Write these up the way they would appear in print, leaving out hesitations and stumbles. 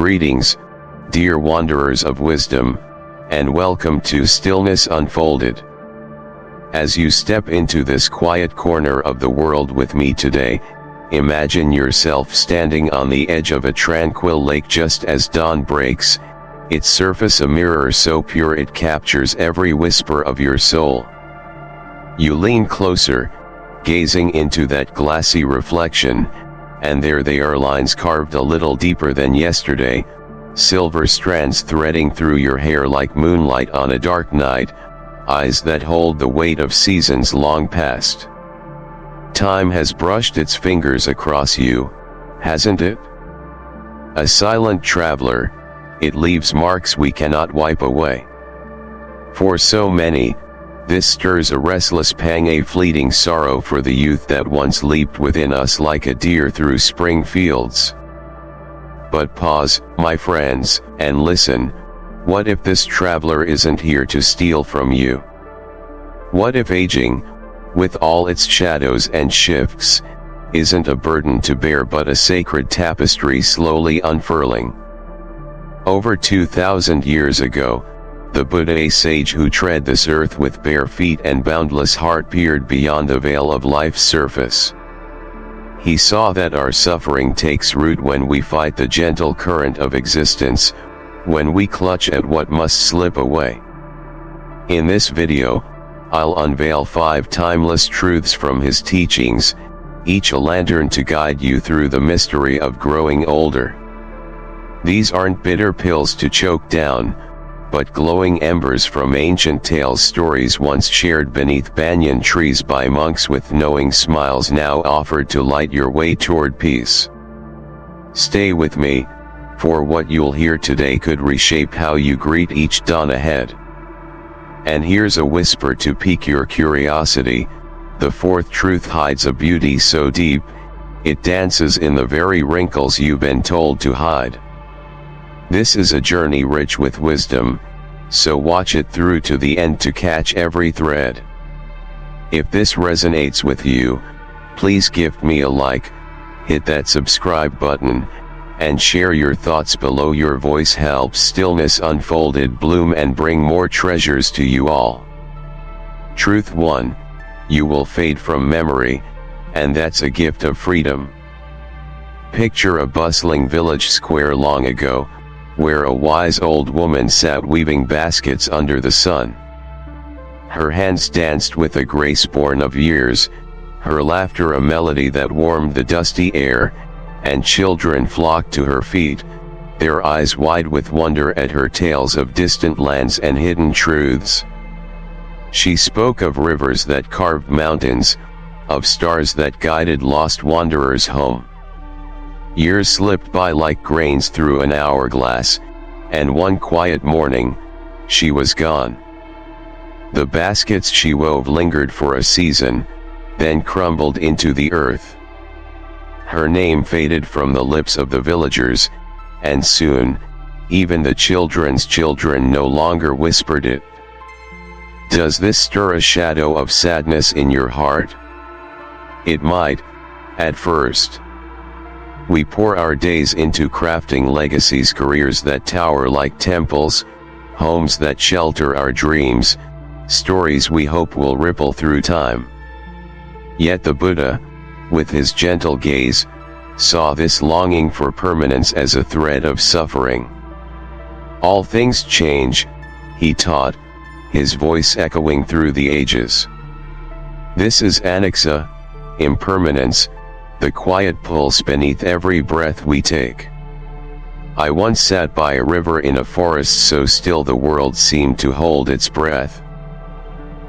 Greetings, dear wanderers of wisdom, and welcome to Stillness Unfolded. As you step into this quiet corner of the world with me today, imagine yourself standing on the edge of a tranquil lake just as dawn breaks, its surface a mirror so pure it captures every whisper of your soul. You lean closer, gazing into that glassy reflection, and there they are, lines carved a little deeper than yesterday, silver strands threading through your hair like moonlight on a dark night, eyes that hold the weight of seasons long past. Time has brushed its fingers across you, hasn't it? A silent traveler, it leaves marks we cannot wipe away. For so many, this stirs a restless pang, a fleeting sorrow for the youth that once leaped within us like a deer through spring fields. But pause, my friends, and listen. What if this traveler isn't here to steal from you? What if aging, with all its shadows and shifts, isn't a burden to bear but a sacred tapestry slowly unfurling? Over 2,000 years ago, the Buddha, a sage who tread this earth with bare feet and boundless heart, peered beyond the veil of life's surface. He saw that our suffering takes root when we fight the gentle current of existence, when we clutch at what must slip away. In this video, I'll unveil 5 timeless truths from his teachings, each a lantern to guide you through the mystery of growing older. These aren't bitter pills to choke down, but glowing embers from ancient tales, stories once shared beneath banyan trees by monks with knowing smiles now offered to light your way toward peace. Stay with me, for what you'll hear today could reshape how you greet each dawn ahead. And here's a whisper to pique your curiosity: the 4th truth hides a beauty so deep, it dances in the very wrinkles you've been told to hide. This is a journey rich with wisdom, so watch it through to the end to catch every thread. If this resonates with you, please give me a like, hit that subscribe button, and share your thoughts below. Your voice helps Stillness Unfolded bloom and bring more treasures to you all. Truth 1: you will fade from memory, and that's a gift of freedom. Picture a bustling village square long ago, where a wise old woman sat weaving baskets under the sun. Her hands danced with a grace born of years, her laughter a melody that warmed the dusty air, and children flocked to her feet, their eyes wide with wonder at her tales of distant lands and hidden truths. She spoke of rivers that carved mountains, of stars that guided lost wanderers home. Years slipped by like grains through an hourglass, and one quiet morning, she was gone. The baskets she wove lingered for a season, then crumbled into the earth. Her name faded from the lips of the villagers, and soon, even the children's children no longer whispered it. Does this stir a shadow of sadness in your heart? It might, at first. We pour our days into crafting legacies, careers that tower like temples, homes that shelter our dreams, stories we hope will ripple through time. Yet the Buddha, with his gentle gaze, saw this longing for permanence as a thread of suffering. All things change, he taught, his voice echoing through the ages. This is anaxa, impermanence, the quiet pulse beneath every breath we take. I once sat by a river in a forest so still the world seemed to hold its breath.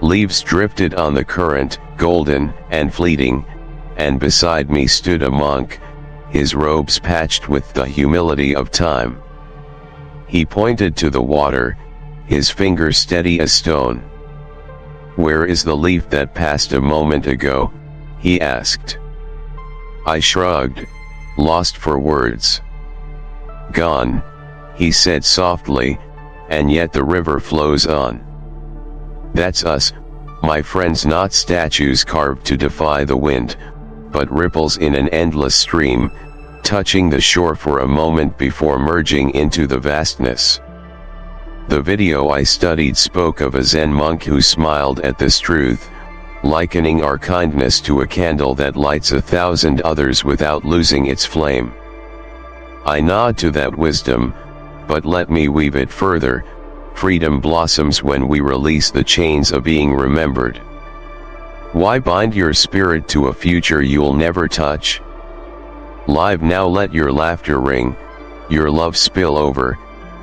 Leaves drifted on the current, golden and fleeting, and beside me stood a monk, his robes patched with the humility of time. He pointed to the water, his finger steady as stone. "Where is the leaf that passed a moment ago?" he asked. I shrugged, lost for words. "Gone," he said softly, "and yet the river flows on. That's us, my friends, not statues carved to defy the wind, but ripples in an endless stream, touching the shore for a moment before merging into the vastness. The video I studied spoke of a Zen monk who smiled at this truth, likening our kindness to a candle that lights 1,000 others without losing its flame. I nod to that wisdom, but let me weave it further. Freedom blossoms when we release the chains of being remembered. Why bind your spirit to a future you'll never touch? Live now, let your laughter ring, your love spill over,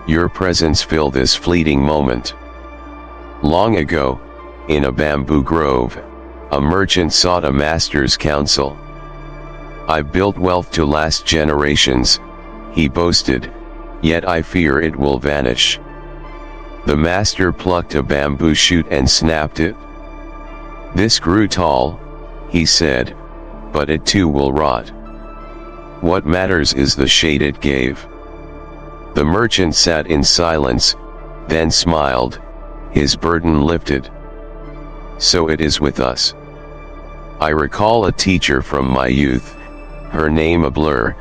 your presence fill this fleeting moment. Long ago, in a bamboo grove, a merchant sought a master's counsel. "I've built wealth to last generations," he boasted, "yet I fear it will vanish." The master plucked a bamboo shoot and snapped it. "This grew tall," he said, "but it too will rot. What matters is the shade it gave." The merchant sat in silence, then smiled, his burden lifted. So it is with us. I recall a teacher from my youth, her name a blur,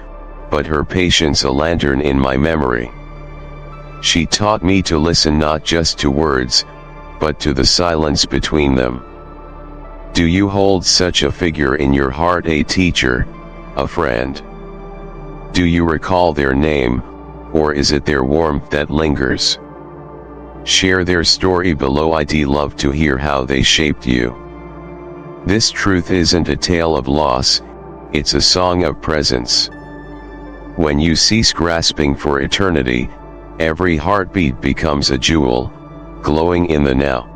but her patience a lantern in my memory. She taught me to listen not just to words, but to the silence between them. Do you hold such a figure in your heart, a teacher, a friend? Do you recall their name, or is it their warmth that lingers? Share their story below. I'd love to hear how they shaped you. This truth isn't a tale of loss, it's a song of presence. When you cease grasping for eternity, every heartbeat becomes a jewel, glowing in the now.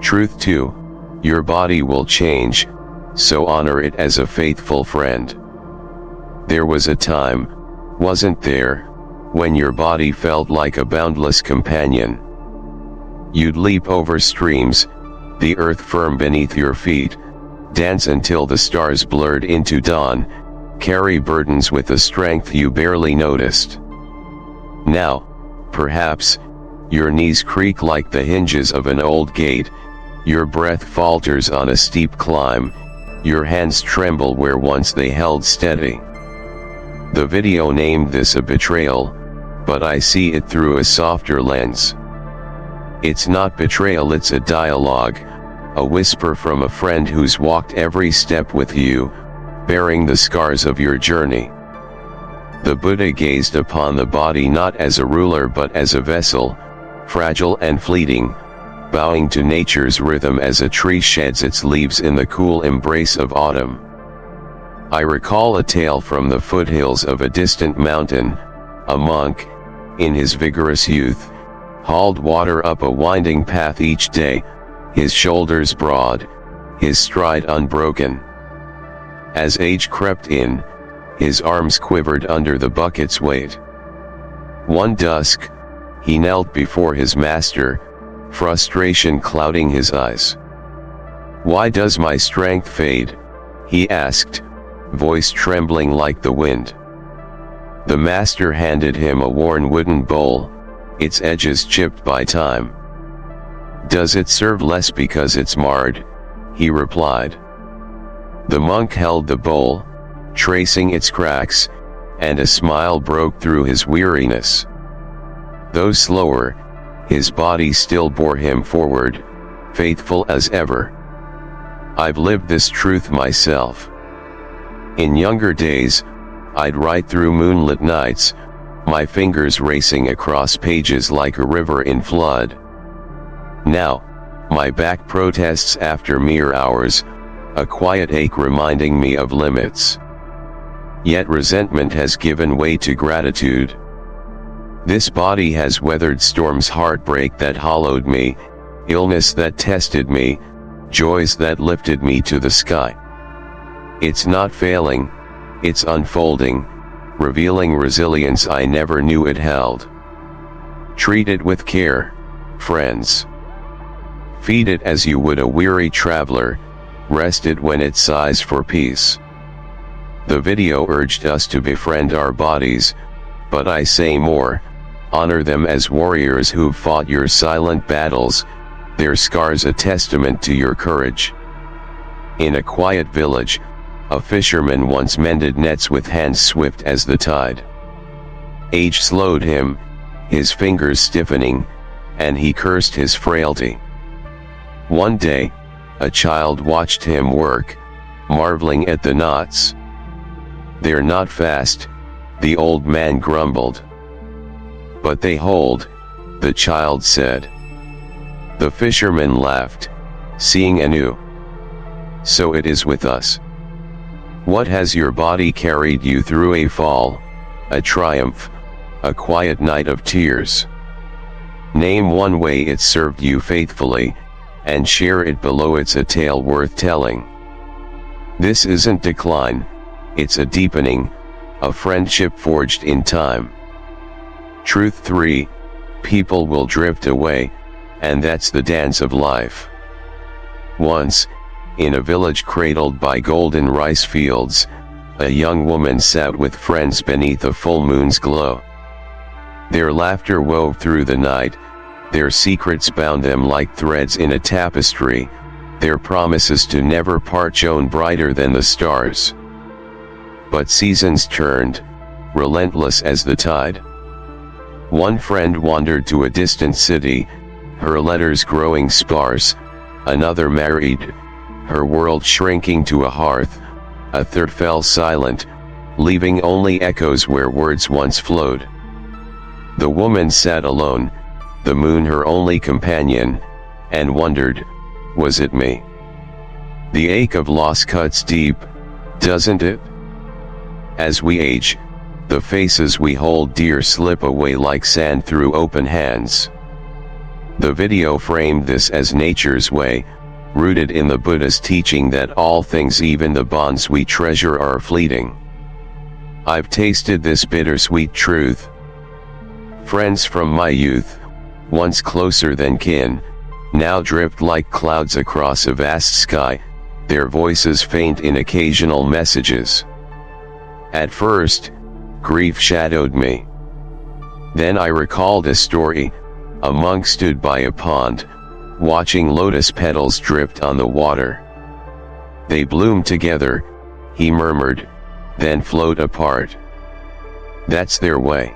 Truth too, your body will change, so honor it as a faithful friend. There was a time, wasn't there, when your body felt like a boundless companion. You'd leap over streams, the earth firm beneath your feet, dance until the stars blurred into dawn, carry burdens with a strength you barely noticed. Now, perhaps, your knees creak like the hinges of an old gate, your breath falters on a steep climb, your hands tremble where once they held steady. The video named this a betrayal, but I see it through a softer lens. It's not betrayal, it's a dialogue, a whisper from a friend who's walked every step with you, bearing the scars of your journey. The Buddha gazed upon the body not as a ruler but as a vessel, fragile and fleeting, bowing to nature's rhythm as a tree sheds its leaves in the cool embrace of autumn. I recall a tale from the foothills of a distant mountain. A monk, in his vigorous youth, hauled water up a winding path each day, his shoulders broad, his stride unbroken. As age crept in, his arms quivered under the bucket's weight. One dusk, he knelt before his master, frustration clouding his eyes. "Why does my strength fade?" he asked, voice trembling like the wind. The master handed him a worn wooden bowl, its edges chipped by time. "Does it serve less because it's marred?" he replied. The monk held the bowl, tracing its cracks, and a smile broke through his weariness. Though slower, his body still bore him forward, faithful as ever. I've lived this truth myself. In younger days, I'd write through moonlit nights, my fingers racing across pages like a river in flood. Now, my back protests after mere hours, a quiet ache reminding me of limits. Yet resentment has given way to gratitude. This body has weathered storms, heartbreak that hollowed me, illness that tested me, joys that lifted me to the sky. It's not failing, it's unfolding, revealing resilience I never knew it held. Treat it with care, friends. Feed it as you would a weary traveler, rest it when it sighs for peace. The video urged us to befriend our bodies, but I say more, honor them as warriors who've fought your silent battles, their scars a testament to your courage. In a quiet village, A fisherman once mended nets with hands swift as the tide. Age slowed him, his fingers stiffening, and he cursed his frailty. One day, a child watched him work, marveling at the knots. "They're not fast," the old man grumbled. "But they hold," the child said. The fisherman laughed, seeing anew. So it is with us. What has your body carried you through a fall, a triumph, a quiet night of tears? Name one way it served you faithfully, and share it below. It's a tale worth telling. This isn't decline, it's a deepening, a friendship forged in time. Truth 3, people will drift away, and that's the dance of life. Once, in a village cradled by golden rice fields, a young woman sat with friends beneath a full moon's glow. Their laughter wove through the night, their secrets bound them like threads in a tapestry, their promises to never part shone brighter than the stars. But seasons turned, relentless as the tide. One friend wandered to a distant city, her letters growing sparse, another married, her world shrinking to a hearth, a third fell silent, leaving only echoes where words once flowed. The woman sat alone, the moon her only companion, and wondered, was it me? The ache of loss cuts deep, doesn't it? As we age, the faces we hold dear slip away like sand through open hands. The video framed this as nature's way, rooted in the Buddhist teaching that all things, even the bonds we treasure, are fleeting. I've tasted this bittersweet truth. Friends from my youth, once closer than kin, now drift like clouds across a vast sky, their voices faint in occasional messages. At first, grief shadowed me. Then I recalled a story. A monk stood by a pond, watching lotus petals drift on the water. They bloomed together, he murmured, then flowed apart. That's their way.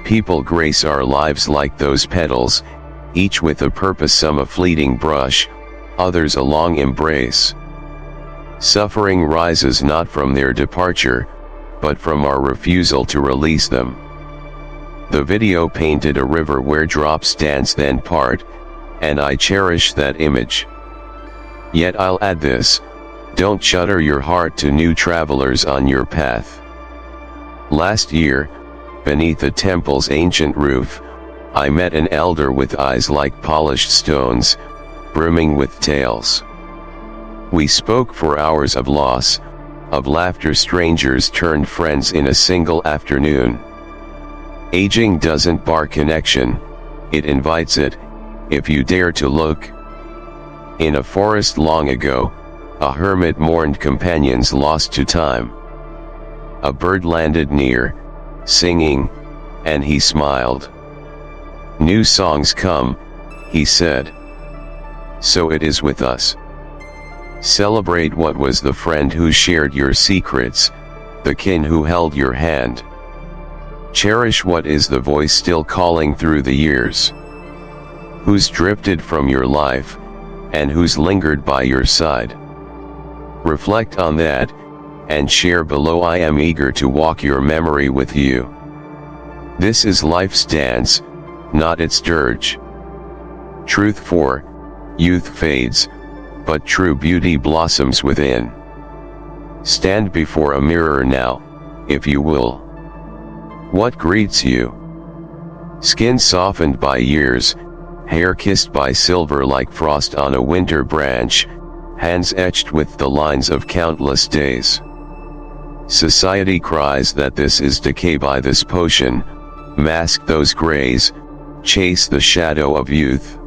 People grace our lives like those petals, each with a purpose, some a fleeting brush, others a long embrace. Suffering rises not from their departure, but from our refusal to release them. The video painted a river where drops dance then part, and I cherish that image. Yet I'll add this: don't shutter your heart to new travelers on your path. Last year, beneath a temple's ancient roof, I met an elder with eyes like polished stones, brimming with tales. We spoke for hours of loss, of laughter strangers turned friends in a single afternoon. Aging doesn't bar connection, it invites it, if you dare to look. In a forest long ago, a hermit mourned companions lost to time. A bird landed near, singing, and he smiled. New songs come, he said. So it is with us. Celebrate what was the friend who shared your secrets, the kin who held your hand. Cherish what is the voice still calling through the years. Who's drifted from your life, and who's lingered by your side. Reflect on that, and share below. I am eager to walk your memory with you. This is life's dance, not its dirge. Truth 4, youth fades, but true beauty blossoms within. Stand before a mirror now, if you will. What greets you? Skin softened by years, hair kissed by silver like frost on a winter branch, hands etched with the lines of countless days. Society cries that this is decay. By this potion, mask those grays, chase the shadow of youth.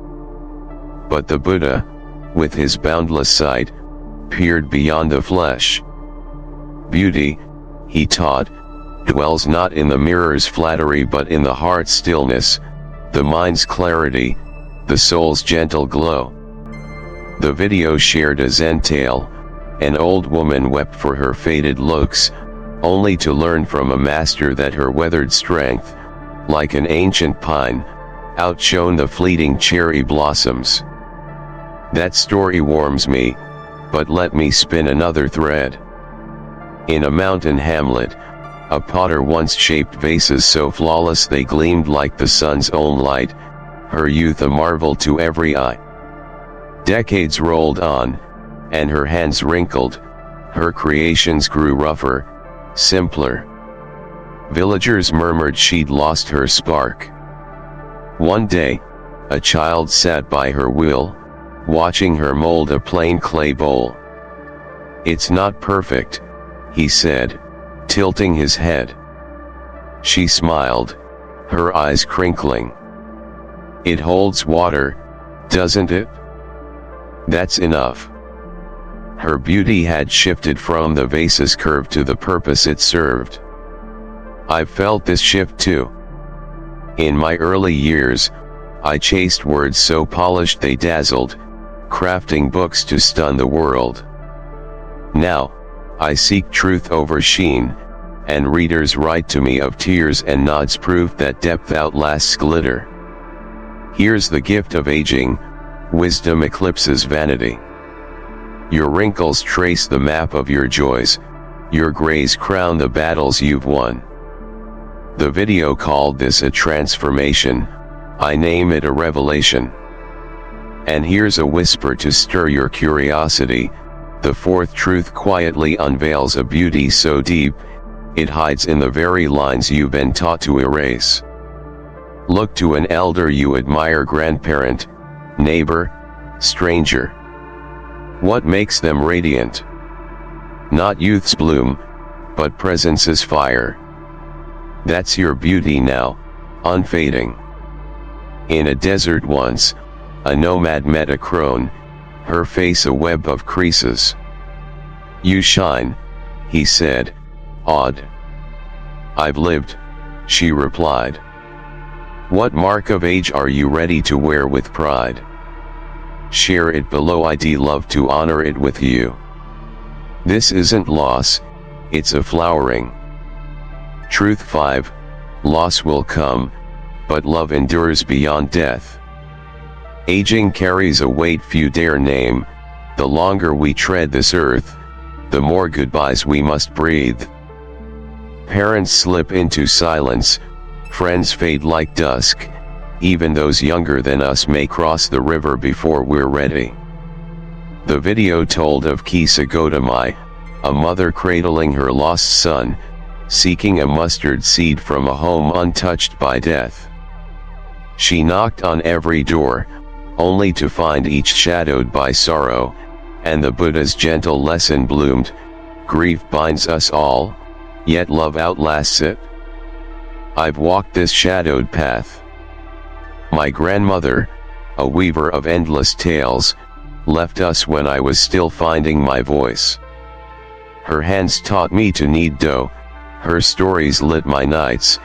But the Buddha, with his boundless sight, peered beyond the flesh. Beauty, he taught, dwells not in the mirror's flattery but in the heart's stillness, the mind's clarity, the soul's gentle glow. The video shared a Zen tale, An old woman wept for her faded looks, only to learn from a master that her weathered strength, like an ancient pine, outshone the fleeting cherry blossoms. That story warms me, but let me spin another thread. In a mountain hamlet, a potter once shaped vases so flawless they gleamed like the sun's own light, her youth a marvel to every eye. Decades rolled on, and her hands wrinkled, her creations grew rougher, simpler. Villagers murmured she'd lost her spark. One day, a child sat by her wheel, watching her mold a plain clay bowl. "It's not perfect," he said, tilting his head. She smiled, her eyes crinkling. "It holds water, doesn't it? That's enough." Her beauty had shifted from the vase's curve to the purpose it served. I've felt this shift too. In my early years, I chased words so polished they dazzled, crafting books to stun the world. Now, I seek truth over sheen, and readers write to me of tears and nods, proof that depth outlasts glitter. Here's the gift of aging: wisdom eclipses vanity. Your wrinkles trace the map of your joys, your grays crown the battles you've won. The video called this a transformation, I name it a revelation. And here's a whisper to stir your curiosity: the fourth truth quietly unveils a beauty so deep, it hides in the very lines you've been taught to erase. Look to an elder you admire, grandparent, neighbor, stranger. What makes them radiant? Not youth's bloom, but presence's fire. That's your beauty now, unfading. In a desert once, a nomad met a crone, her face a web of creases. "You shine," he said, awed. "I've lived," she replied. "What mark of age are you ready to wear with pride? Share it below, I'd love to honor it with you. This isn't loss, it's a flowering." Truth 5, loss will come, but love endures beyond death. Aging carries a weight few dare name, the longer we tread this earth, the more goodbyes we must breathe. Parents slip into silence, friends fade like dusk, even those younger than us may cross the river before we're ready. The video told of Kisa Gautamai, a mother cradling her lost son, seeking a mustard seed from a home untouched by death. She knocked on every door, only to find each shadowed by sorrow, and the Buddha's gentle lesson bloomed: grief binds us all, yet love outlasts it. I've walked this shadowed path. My grandmother, a weaver of endless tales, left us when I was still finding my voice. Her hands taught me to knead dough, her stories lit my nights,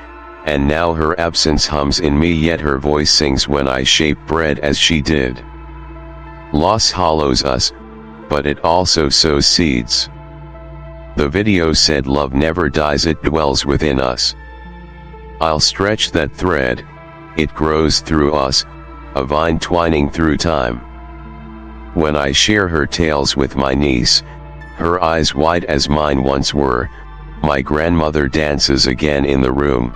and now her absence hums in me, yet her voice sings when I shape bread as she did. Loss hollows us, but it also sows seeds. The video said love never dies, it dwells within us. I'll stretch that thread, it grows through us, a vine twining through time. When I share her tales with my niece, her eyes wide as mine once were, my grandmother dances again in the room.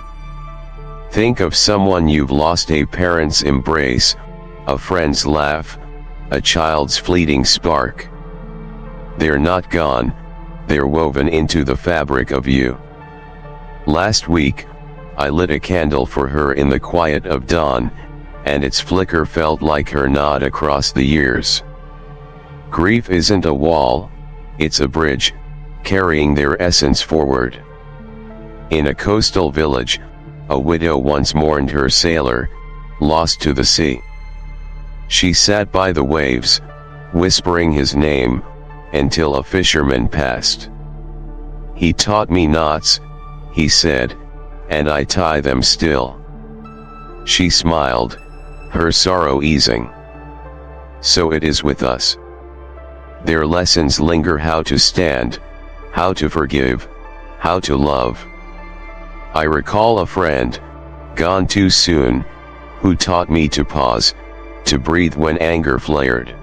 Think of someone you've lost: a parent's embrace, a friend's laugh, a child's fleeting spark. They're not gone, they're woven into the fabric of you. Last week, I lit a candle for her in the quiet of dawn, and its flicker felt like her nod across the years. Grief isn't a wall, it's a bridge, carrying their essence forward. In a coastal village, a widow once mourned her sailor, lost to the sea. She sat by the waves, whispering his name, until a fisherman passed. "He taught me knots," he said, "and I tie them still." She smiled, her sorrow easing. So it is with us. Their lessons linger: how to stand, how to forgive, how to love. I recall a friend, gone too soon, who taught me to pause, to breathe when anger flared.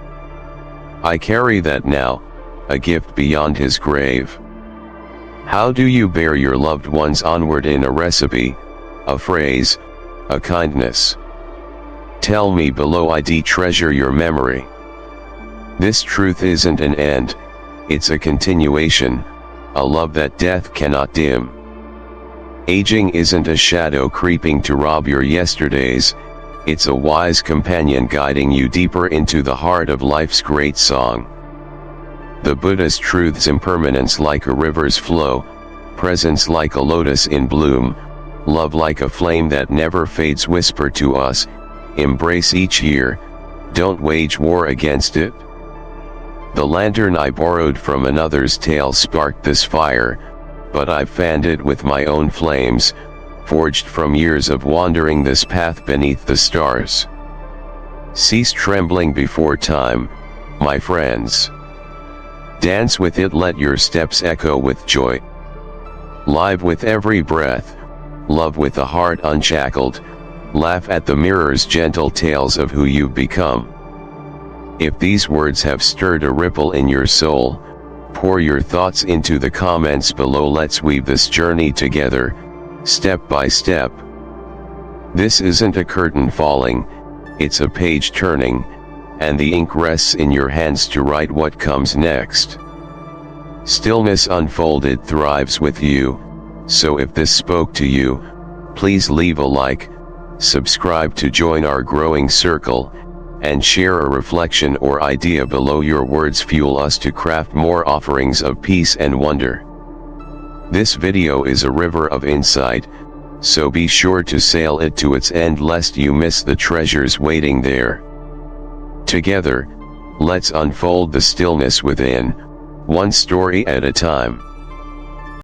I carry that now, a gift beyond his grave. How do you bear your loved ones onward in a recipe, a phrase, a kindness? Tell me below. I'd treasure your memory. This truth isn't an end, it's a continuation, a love that death cannot dim. Aging isn't a shadow creeping to rob your yesterdays, it's a wise companion guiding you deeper into the heart of life's great song. The Buddhist truths: impermanence like a river's flow, presence like a lotus in bloom, love like a flame that never fades, whisper to us, embrace each year, don't wage war against it. The lantern I borrowed from another's tale sparked this fire, but I've fanned it with my own flames, forged from years of wandering this path beneath the stars. Cease trembling before time, my friends. Dance with it, let your steps echo with joy. Live with every breath, love with the heart unshackled, laugh at the mirror's gentle tales of who you've become. If these words have stirred a ripple in your soul, pour your thoughts into the comments below. Let's weave this journey together, step by step. This isn't a curtain falling, it's a page turning, and the ink rests in your hands to write what comes next. Stillness Unfolded thrives with you, so if this spoke to you, please leave a like, subscribe to join our growing circle, and share a reflection or idea below. Your words fuel us to craft more offerings of peace and wonder. This video is a river of insight, so be sure to sail it to its end lest you miss the treasures waiting there. Together, let's unfold the stillness within, one story at a time.